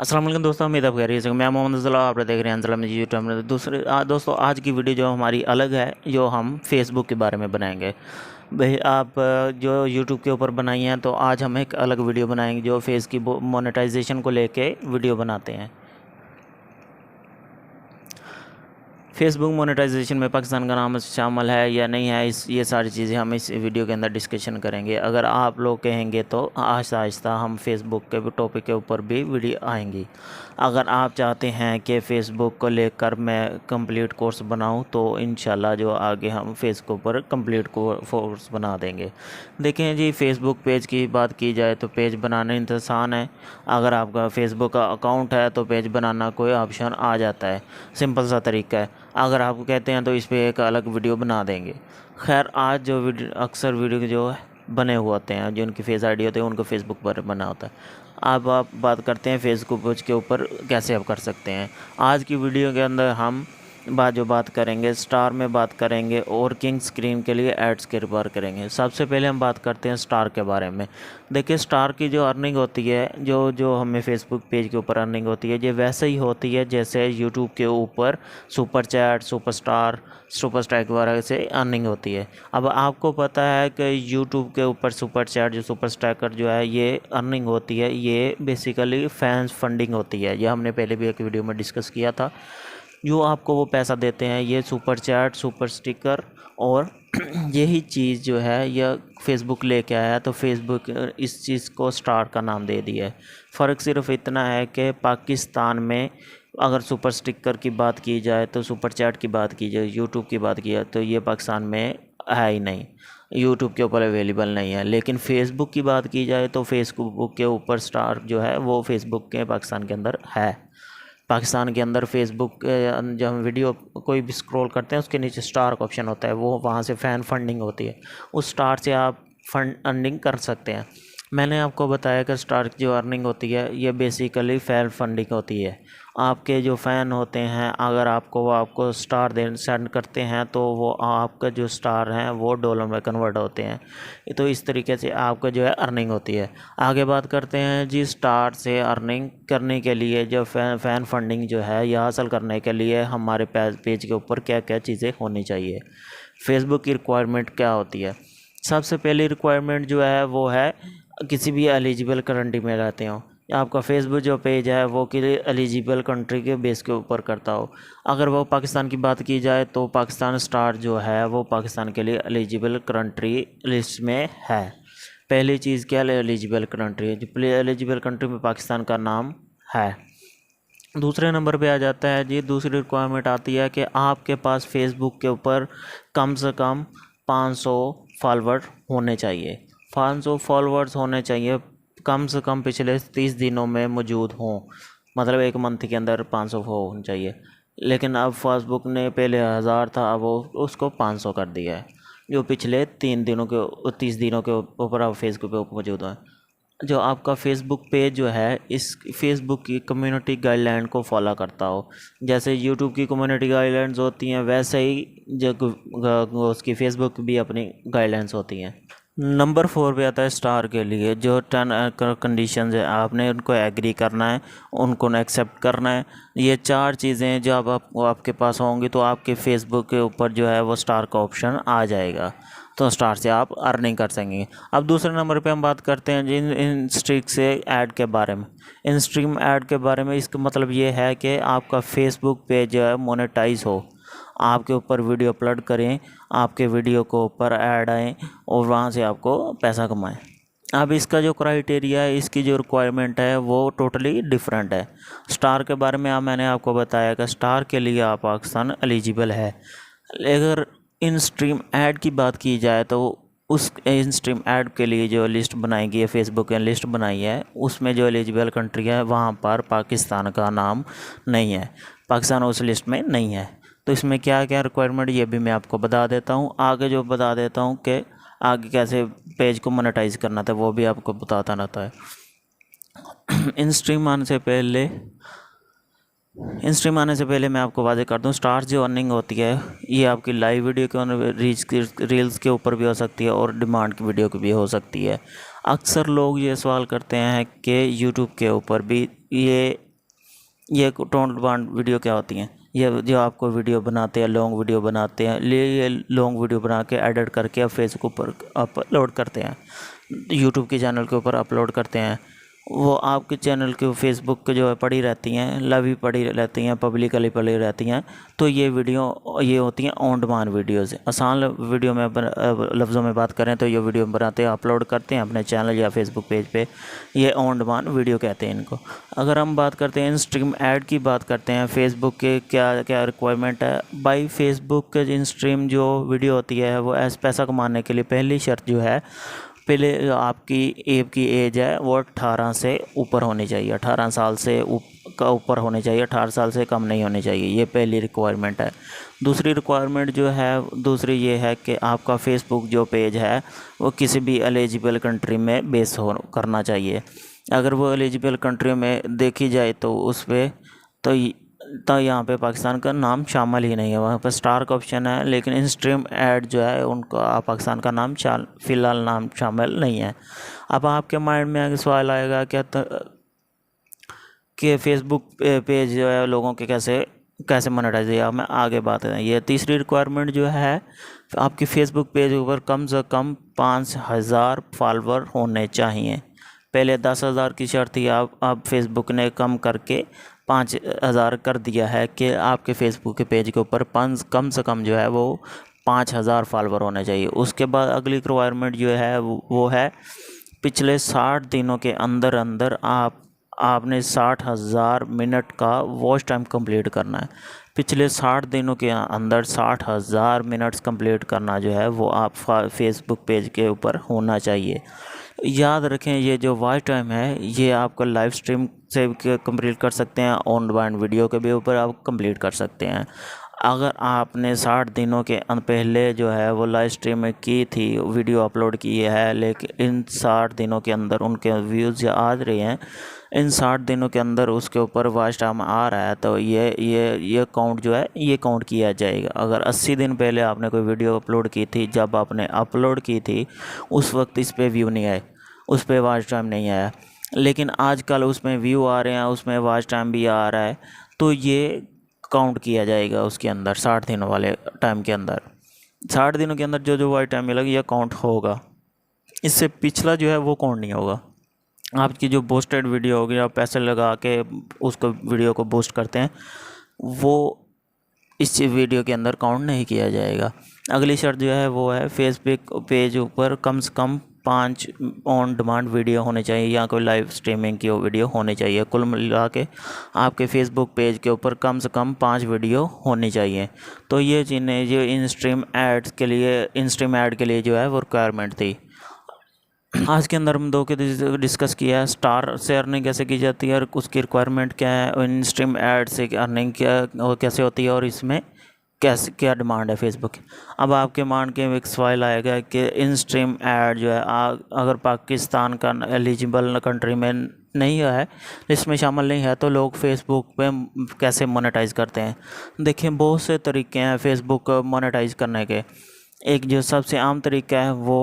अस्सलाम वालेकुम दोस्तों, उम्मीद आप खैरियत से होंगे। मैं मोहम्मद अज़ला, आप देख रहे हैं अज़ला यूट्यूब चैनल। दोस्तों आज की वीडियो जो हमारी अलग है, जो हम फेसबुक के बारे में बनाएंगे। भाई आप जो यूट्यूब के ऊपर बनाई हैं, तो आज हम एक अलग वीडियो बनाएंगे जो फेस की मोनेटाइजेशन को लेके वीडियो बनाते हैं। फेसबुक मोनेटाइजेशन में पाकिस्तान का नाम शामिल है या नहीं है, ये सारी चीज़ें हम इस वीडियो के अंदर डिस्कशन करेंगे। अगर आप लोग कहेंगे तो आहिस्ता आहिस्ता हम फेसबुक के टॉपिक के ऊपर भी वीडियो आएंगी। अगर आप चाहते हैं कि फ़ेसबुक को लेकर मैं कंप्लीट कोर्स बनाऊं, तो इंशाल्लाह जो आगे हम फेसबुक पर कंप्लीट कोर्स बना देंगे। देखें जी, फ़ेसबुक पेज की बात की जाए तो पेज बनाना आसान है। अगर आपका फ़ेसबुक का अकाउंट है तो पेज बनाना कोई ऑप्शन आ जाता है, सिंपल सा तरीका है। अगर आप कहते हैं तो इस पर एक अलग वीडियो बना देंगे। खैर, आज जो वीडियो अक्सर वीडियो जो है बने हुए होते हैं, जो उनकी फेस आईडी होते हैं, उनको फेसबुक पर बना होता है। अब आप बात करते हैं फेसबुक पेज के ऊपर कैसे आप कर सकते हैं। आज की वीडियो के अंदर हम बात करेंगे, स्टार में बात करेंगे और किंग स्क्रीन के लिए एड्स के बारे करेंगे। सबसे पहले हम बात करते हैं स्टार के बारे में। देखिए, स्टार की जो अर्निंग होती है, जो हमें फेसबुक पेज के ऊपर अर्निंग होती है, ये वैसे ही होती है जैसे यूट्यूब के ऊपर सुपर चैट, सुपर स्टैक वगैरह से अर्निंग होती है। अब आपको पता है कि यूट्यूब के ऊपर सुपर चैट, जो सुपर स्टैकर जो है, ये अर्निंग होती है, ये बेसिकली फैंस फंडिंग होती है। ये हमने पहले भी एक वीडियो में डिस्कस किया था। जो आपको वो पैसा देते हैं, ये सुपर चैट, सुपर स्टिकर और यही चीज़ जो है यह फेसबुक लेके आया, तो फेसबुक इस चीज़ को स्टार का नाम दे दिया है। फ़र्क सिर्फ इतना है कि पाकिस्तान में अगर सुपर स्टिकर की बात की जाए, तो सुपर चैट की बात की जाए, यूट्यूब की बात की जाए, तो ये पाकिस्तान में है ही नहीं, यूट्यूब के ऊपर अवेलेबल नहीं है। लेकिन फ़ेसबुक की बात की जाए तो फेसबुक के ऊपर स्टार जो है वो फेसबुक के पाकिस्तान के अंदर है। पाकिस्तान के अंदर फेसबुक जब हम वीडियो कोई भी स्क्रॉल करते हैं, उसके नीचे स्टार का ऑप्शन होता है, वो वहाँ से फ़ैन फंडिंग होती है। उस स्टार से आप फंड अर्निंग कर सकते हैं। मैंने आपको बताया कि स्टार की जो अर्निंग होती है, ये बेसिकली फ़ैन फंडिंग होती है। आपके जो फ़ैन होते हैं, अगर वो आपको स्टार सेंड करते हैं, तो वो आपका जो स्टार हैं वो डॉलर में कन्वर्ट होते हैं। तो इस तरीके से आपका जो है अर्निंग होती है। आगे बात करते हैं जी, स्टार से अर्निंग करने के लिए जो फ़ैन फंडिंग जो है, यह हासिल करने के लिए हमारे पेज के ऊपर क्या क्या चीज़ें होनी चाहिए। फेसबुक की रिक्वायरमेंट क्या होती है? सबसे पहली रिक्वायरमेंट जो है वो है किसी भी एलिजिबल कंट्री में रहते हो। आपका फेसबुक जो पेज है वो कि एलिजिबल कंट्री के बेस के ऊपर करता हो। अगर वो पाकिस्तान की बात की जाए, तो पाकिस्तान स्टार जो है वो पाकिस्तान के लिए एलिजिबल कंट्री लिस्ट में है। पहली चीज़ क्या एलिजिबल कंट्री है, जो एलिजिबल कंट्री में पाकिस्तान का नाम है। दूसरे नंबर पे आ जाता है जी, दूसरी रिक्वायरमेंट आती है कि आपके पास फेसबुक के ऊपर कम से कम 500 फॉलोअर होने चाहिए। 500 फॉलोअर्स होने चाहिए, कम से कम पिछले 30 दिनों में मौजूद हों, मतलब एक मंथ के अंदर 500 होने चाहिए। लेकिन अब फेसबुक ने पहले 1000 था, अब वो उसको 500 कर दिया है, जो पिछले 30 दिनों के ऊपर अब फेसबुक पे मौजूद है। जो आपका फेसबुक पेज जो है, इस फेसबुक की कम्युनिटी गाइडलाइन को फॉलो करता हो। जैसे यूट्यूब की कम्युनिटी गाइडलाइंस होती हैं, वैसे ही जो उसकी फेसबुक भी अपनी गाइडलाइंस होती हैं। नंबर 4 पे आता है स्टार के लिए, जो टर्म कंडीशंस है, आपने उनको एग्री करना है, उनको एक्सेप्ट करना है। ये 4 चीज़ें जब आपके पास होंगी, तो आपके फेसबुक के ऊपर जो है वो स्टार का ऑप्शन आ जाएगा, तो स्टार से आप अर्निंग कर सकेंगे। अब दूसरे नंबर पे हम बात करते हैं इन स्ट्रीक से ऐड के बारे में। इन स्ट्रीम ऐड के बारे में इसका मतलब ये है कि आपका फेसबुक पेज जो है मोनेटाइज हो, आपके ऊपर वीडियो अपलोड करें, आपके वीडियो को ऊपर ऐड आए और वहाँ से आपको पैसा कमाएं। अब इसका जो क्राइटेरिया है, इसकी जो रिक्वायरमेंट है, वो टोटली डिफरेंट है। स्टार के बारे में मैंने आपको बताया कि स्टार के लिए आप पाकिस्तान एलिजिबल है। अगर इन स्ट्रीम ऐड की बात की जाए, तो उस इन स्ट्रीम ऐड के लिए जो लिस्ट बनाई गई है, फेसबुक ने लिस्ट बनाई है, उसमें जो एलिजिबल कंट्री है वहाँ पर पाकिस्तान का नाम नहीं है, पाकिस्तान उस लिस्ट में नहीं है। तो इसमें क्या क्या रिक्वायरमेंट, ये भी मैं आपको बता देता हूँ। आगे जो बता देता हूँ कि आगे कैसे पेज को मोनेटाइज करना था, वो भी आपको बताता रहता है। इन स्ट्रीम आने से पहले मैं आपको वादे कर दूं, स्टार जो अर्निंग होती है, ये आपकी लाइव वीडियो के रील्स के ऊपर भी हो सकती है और डिमांड की वीडियो की भी हो सकती है। अक्सर लोग ये सवाल करते हैं कि यूट्यूब के ऊपर भी ये ये टोन बांड वीडियो क्या होती हैं? ये जो आपको वीडियो बनाते हैं, लॉन्ग वीडियो बनाते हैं, ये लॉन्ग वीडियो बना के एडिट करके आप फेसबुक पर अपलोड करते हैं, यूट्यूब के चैनल के ऊपर अपलोड करते हैं। वो आपके चैनल के फेसबुक के जो है पड़ी रहती हैं, लवी पड़ी रहती हैं, पब्लिकली पड़ी रहती हैं। तो ये वीडियो ये होती हैं ऑन डिमांड वीडियोज़। आसान वीडियो में लफ्ज़ों में बात करें तो ये वीडियो बनाते हैं, अपलोड करते हैं अपने चैनल या फेसबुक पेज पे। ये ऑन डिमांड वीडियो कहते हैं इनको। अगर हम बात करते हैं इन स्ट्रीम ऐड की, बात करते हैं फेसबुक के क्या क्या रिक्वायरमेंट है। बाई फेसबुक के इन स्ट्रीम जो वीडियो होती है वो पैसा कमाने के लिए पहली शर्त जो है, पहले आपकी एज है वो 18 से ऊपर होनी चाहिए, 18 साल से ऊपर होनी चाहिए, 18 साल से कम नहीं होनी चाहिए। ये पहली रिक्वायरमेंट है। दूसरी रिक्वायरमेंट जो है, दूसरी ये है कि आपका फेसबुक जो पेज है वो किसी भी एलिजिबल कंट्री में बेस करना चाहिए। अगर वो एलिजिबल कंट्री में देखी जाए तो उस पर तो यहाँ पे पाकिस्तान का नाम शामिल ही नहीं है। वहाँ पर स्टार का ऑप्शन है, लेकिन इन स्ट्रीम ऐड जो है उनका पाकिस्तान का नाम फ़िलहाल नाम शामिल नहीं है। अब आपके माइंड में आगे सवाल आएगा क्या कि फेसबुक पेज जो है लोगों के कैसे मोनेटाइज है, या मैं आगे बात है। ये तीसरी रिक्वायरमेंट जो है, आपकी फेसबुक पेज ऊपर कम से कम 5000 फॉलोवर होने चाहिए। पहले 10,000 की शर्त थी, अब फेसबुक ने कम करके 5,000 कर दिया है कि आपके फेसबुक के पेज के ऊपर कम से कम जो है वो 5,000 फॉलोवर होने चाहिए। उसके बाद अगली रिक्वायरमेंट जो है वो है पिछले 60 दिनों के अंदर अंदर आपने 60,000 मिनट का वॉच टाइम कंप्लीट करना है। पिछले 60 दिनों के अंदर 60,000 मिनट्स कंप्लीट करना जो है वो आप फेसबुक पेज के ऊपर होना चाहिए। याद रखें, ये जो वॉच टाइम है ये आपका लाइव स्ट्रीम से कंप्लीट कर सकते हैं, ऑन डिमांड वीडियो के भी ऊपर आप कंप्लीट कर सकते हैं। अगर आपने 60 दिनों के पहले जो है वो लाइव स्ट्रीम में की थी, वीडियो अपलोड की है, लेकिन इन 60 दिनों के अंदर उनके व्यूज़ आ रहे हैं, इन 60 दिनों के अंदर उसके ऊपर वॉच टाइम आ रहा है, तो ये काउंट जो है ये काउंट किया जाएगा। अगर 80 दिन पहले आपने कोई वीडियो अपलोड की थी, जब आपने अपलोड की थी उस वक्त इस पर व्यू नहीं आए, उस पर वॉच टाइम नहीं आया, लेकिन आजकल उसमें व्यू आ रहे हैं, उसमें वॉच टाइम भी आ रहा है, तो ये काउंट किया जाएगा उसके अंदर 60 दिनों वाले टाइम के अंदर। 60 दिनों के अंदर जो वॉच टाइम मिलेगा ये काउंट होगा, इससे पिछला जो है वो काउंट नहीं होगा। आपकी जो बूस्टेड वीडियो होगी, आप पैसे लगा के उसको वीडियो को बूस्ट करते हैं, वो इस वीडियो के अंदर काउंट नहीं किया जाएगा। अगली शर्त जो है वो है फेसबुक पेज ऊपर कम से कम 5 ऑन डिमांड वीडियो होने चाहिए या कोई लाइव स्ट्रीमिंग की वीडियो होनी चाहिए। कुल मिला के आपके फेसबुक पेज के ऊपर कम से कम 5 वीडियो होनी चाहिए। तो ये चीज़ें जो इन स्ट्रीम ऐड के लिए जो है वो रिक्वायरमेंट थी। आज के अंदर हम दो के डिस्कस किया है, स्टार से अर्निंग कैसे की जाती है और उसकी रिक्वायरमेंट क्या है, इन स्ट्रीम ऐड से अर्निंग क्या और कैसे होती है, और इसमें कैसे क्या डिमांड है फेसबुक की। अब आपके मान के एक सवाल आएगा कि इन स्ट्रीम ऐड जो है अगर पाकिस्तान का एलिजिबल कंट्री में नहीं है, लिस्ट में शामिल नहीं है, तो लोग फेसबुक पे कैसे मोनेटाइज करते हैं। देखिए, बहुत से तरीके हैं फेसबुक मोनेटाइज करने के। एक जो सबसे आम तरीका है वो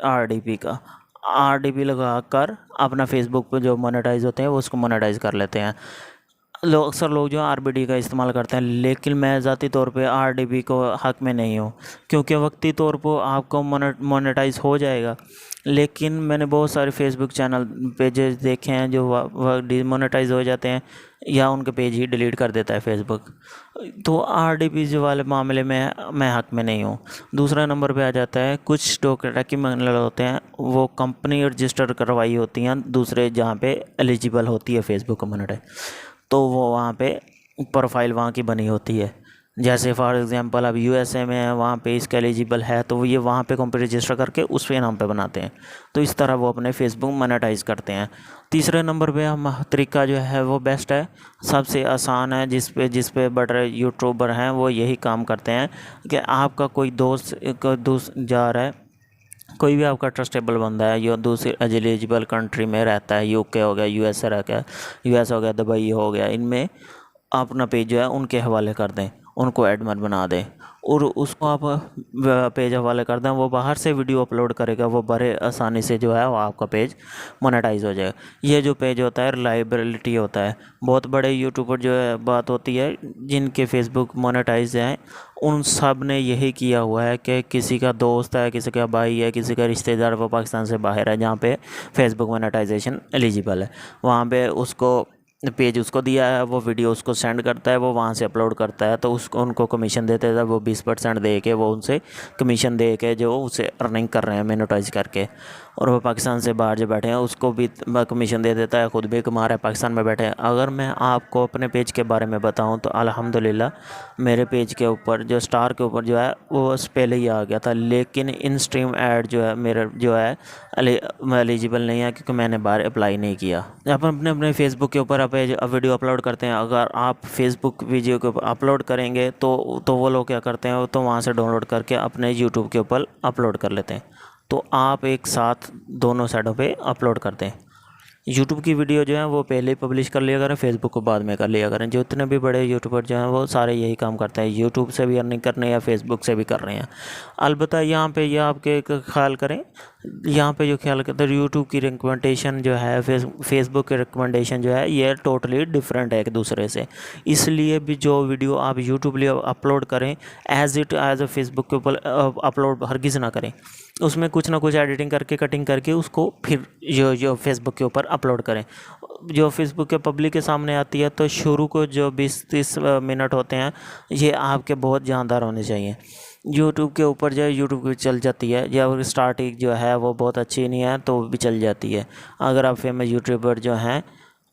RDP का, RDP लगा कर अपना फेसबुक पे जो मोनेटाइज होते हैं वो उसको मोनेटाइज कर लेते हैं। अक्सर लोग जो RBD का इस्तेमाल करते हैं, लेकिन मैं ज़ाती तौर पे RDP को हक़ में नहीं हूँ, क्योंकि वक्ती तौर पर आपको मोनेटाइज हो जाएगा, लेकिन मैंने बहुत सारे फेसबुक चैनल पेजेस देखे हैं जो डिमोनेटाइज हो जाते हैं या उनके पेज ही डिलीट कर देता है फेसबुक। तो RDP वाले मामले में मैं हक़ में नहीं हूँ। दूसरा नंबर पे आ जाता है कुछ डॉक्यूमेंट होते हैं, वो कंपनी रजिस्टर करवाई होती हैं दूसरे जहाँ पे एलिजिबल होती है फेसबुक कम्युनिटी, तो वो वहाँ पे प्रोफाइल वहाँ की बनी होती है। जैसे फॉर एग्जांपल अब USA में है, वहाँ पे इसका एलिजिबल है, तो ये वहाँ पे कंपनी रजिस्टर करके उस पे नाम पे बनाते हैं, तो इस तरह वो अपने फेसबुक मोनेटाइज करते हैं। तीसरे नंबर पे हम तरीका जो है वो बेस्ट है, सबसे आसान है, जिस पे बड़े यूट्यूबर हैं वो यही काम करते हैं कि आपका कोई दोस्त जा रहा है, कोई भी आपका ट्रस्टेबल बंदा है जो दूसरी एलिजिबल कंट्री में रहता है, UK हो गया, US हो गया, दुबई हो गया, इनमें अपना पेज जो है उनके हवाले कर दें, उनको एडमिन बना दें और उसको आप पेज हवाले कर दें, वो बाहर से वीडियो अपलोड करेगा, वो बड़े आसानी से जो है वो आपका पेज मोनेटाइज हो जाएगा। ये जो पेज होता है रिलायबिलिटी होता है। बहुत बड़े यूट्यूबर जो है बात होती है जिनके फेसबुक मोनेटाइज हैं, उन सब ने यही किया हुआ है कि किसी का दोस्त है, किसी का भाई है, किसी का रिश्तेदार वो पाकिस्तान से बाहर है जहाँ पे फेसबुक मोनेटाइजेशन एलिजिबल है, वहाँ पे उसको पेज उसको दिया है, वो वीडियो उसको सेंड करता है, वो वहाँ से अपलोड करता है, तो उसको उनको कमीशन देते हैं। वो 20% दे के वो उनसे कमीशन दे के जो उसे अर्निंग कर रहे हैं मोनेटाइज करके, और वो पाकिस्तान से बाहर जो बैठे हैं उसको भी कमीशन दे देता है, ख़ुद भी कमा रहा है, पाकिस्तान में बैठे हैं। अगर मैं आपको अपने पेज के बारे में बताऊं तो अल्हम्दुलिल्लाह मेरे पेज के ऊपर जो स्टार के ऊपर जो है वो बस पहले ही आ गया था, लेकिन इन स्ट्रीम ऐड जो है मेरा जो है एलिजिबल नहीं है क्योंकि मैंने बाहर अप्लाई नहीं किया। आप अपने अपने फेसबुक के ऊपर वीडियो अपलोड करते हैं, अगर आप फेसबुक वीडियो के ऊपर अपलोड करेंगे तो वो लोग क्या करते हैं, तो वहाँ से डाउनलोड करके अपने यूट्यूब के ऊपर अपलोड कर लेते हैं। तो आप एक साथ दोनों साइडों पे अपलोड करते हैं। यूट्यूब की वीडियो जो है वो पहले ही पब्लिश कर लिया करें, फेसबुक को बाद में कर लिया करें। जो इतने भी बड़े यूट्यूबर जो हैं वो सारे यही काम करते हैं, यूट्यूब से भी अर्निंग कर रहे हैं या फेसबुक से भी कर रहे हैं। अलबत्ता यहाँ पे ये आपके एक ख्याल करें, यहाँ पे जो ख्याल करते हैं यूट्यूब की रिकमेंडेशन जो है फेसबुक की रिकमेंडेशन जो है ये टोटली डिफरेंट है एक दूसरे से। इसलिए भी जो वीडियो आप यूट्यूब लिए अपलोड करें एज अ फेसबुक के ऊपर अपलोड हरगिज़ ना करें, उसमें कुछ ना कुछ एडिटिंग करके कटिंग करके उसको फिर जो फेसबुक के ऊपर अपलोड करें। जो फेसबुक के पब्लिक के सामने आती है तो शुरू को जो 20-30 मिनट होते हैं ये आपके बहुत जानदार होने चाहिए। यूट्यूब के ऊपर जो है यूट्यूब की चल जाती है, या स्टार्टिंग जो है वो बहुत अच्छी नहीं है तो भी चल जाती है। अगर आप फेमस यूट्यूबर जो हैं,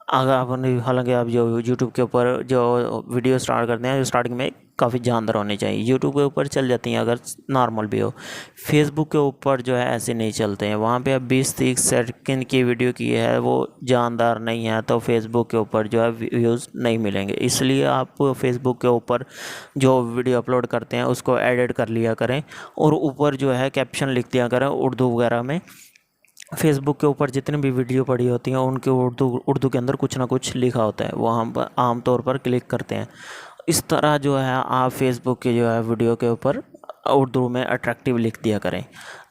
अगर आप हालांकि आप जो यूट्यूब के ऊपर जो वीडियो स्टार्ट करते हैं जो स्टार्टिंग में काफ़ी जानदार होनी चाहिए, यूट्यूब के ऊपर चल जाती हैं अगर नॉर्मल भी हो। फेसबुक के ऊपर जो है ऐसे नहीं चलते हैं, वहाँ पे आप 20-30 सेकंड की वीडियो की है वो जानदार नहीं है तो फेसबुक के ऊपर जो है व्यूज़ नहीं मिलेंगे। इसलिए आप फेसबुक के ऊपर जो वीडियो अपलोड करते हैं उसको एडिट कर लिया करें और ऊपर जो है कैप्शन लिख दिया करें उर्दू वगैरह में। फेसबुक के ऊपर जितनी भी वीडियो पड़ी होती हैं उनके उर्दू के अंदर कुछ ना कुछ लिखा होता है, वो हम आम तौर पर क्लिक करते हैं। इस तरह जो है आप फेसबुक के जो है वीडियो के ऊपर उर्दू में अट्रैक्टिव लिख दिया करें।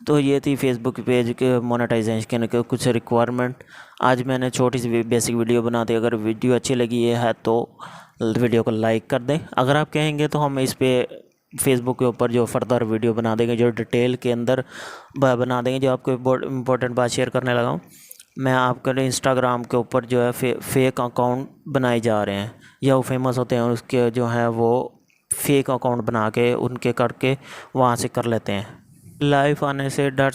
तो ये थी फेसबुक पेज के मोनेटाइजेशन के कुछ रिक्वायरमेंट। आज मैंने छोटी सी बेसिक वीडियो बना दी। अगर वीडियो अच्छी लगी है तो वीडियो को लाइक कर दें। अगर आप कहेंगे तो हम इस पर फेसबुक के ऊपर जो फर्दर वीडियो बना देंगे, जो डिटेल के अंदर बना देंगे। जो आपको इम्पोर्टेंट बात शेयर करने लगा हूँ, मैं आपके इंस्टाग्राम के ऊपर जो है फेक अकाउंट बनाए जा रहे हैं या वो फेमस होते हैं, उसके जो है वो फेक अकाउंट बना के उनके करके वहाँ से कर लेते हैं। लाइव आने से डर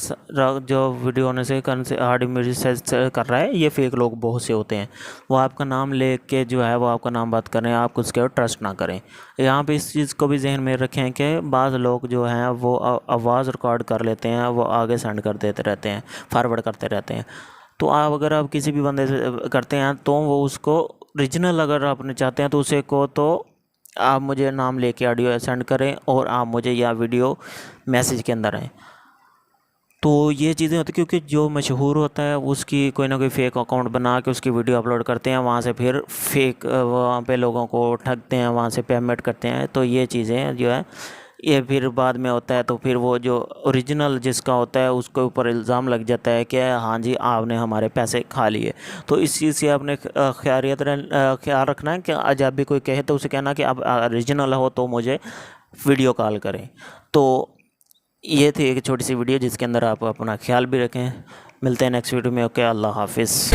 जो वीडियो होने से कन से हार्ड इमेज से कर रहा है, ये फेक लोग बहुत से होते हैं। वो आपका नाम ले के जो है वो आपका नाम बात करें, आप उसके ऊपर ट्रस्ट ना करें। यहाँ पे इस चीज़ को भी जहन में रखें कि बाज़ लोग जो हैं वो आवाज़ रिकॉर्ड कर लेते हैं, वो आगे सेंड कर देते रहते हैं, फॉरवर्ड करते रहते हैं। तो अगर आप किसी भी बंदे से करते हैं तो वो उसको ओरिजिनल अगर आपने चाहते हैं तो उसे को तो आप मुझे नाम लेके ऑडियो सेंड करें और आप मुझे या वीडियो मैसेज के अंदर आएँ। तो ये चीज़ें होती क्योंकि जो मशहूर होता है उसकी कोई ना कोई फ़ेक अकाउंट बना के उसकी वीडियो अपलोड करते हैं, वहाँ से फिर फेक वहाँ पे लोगों को ठगते हैं, वहाँ से पेमेंट करते हैं। तो ये चीज़ें जो है ये फिर बाद में होता है तो फिर वो जो ओरिजिनल जिसका होता है उसके ऊपर इल्ज़ाम लग जाता है कि हाँ जी आपने हमारे पैसे खा लिए। तो इस चीज़ से आपने ख्याल रखना है कि जब भी कोई कहे तो उसे कहना कि आप ओरिजिनल हो तो मुझे वीडियो कॉल करें। तो ये थी एक छोटी सी वीडियो जिसके अंदर आप अपना ख्याल भी रखें। मिलते हैं नेक्स्ट वीडियो में। ओके, अल्लाह हाफिज़।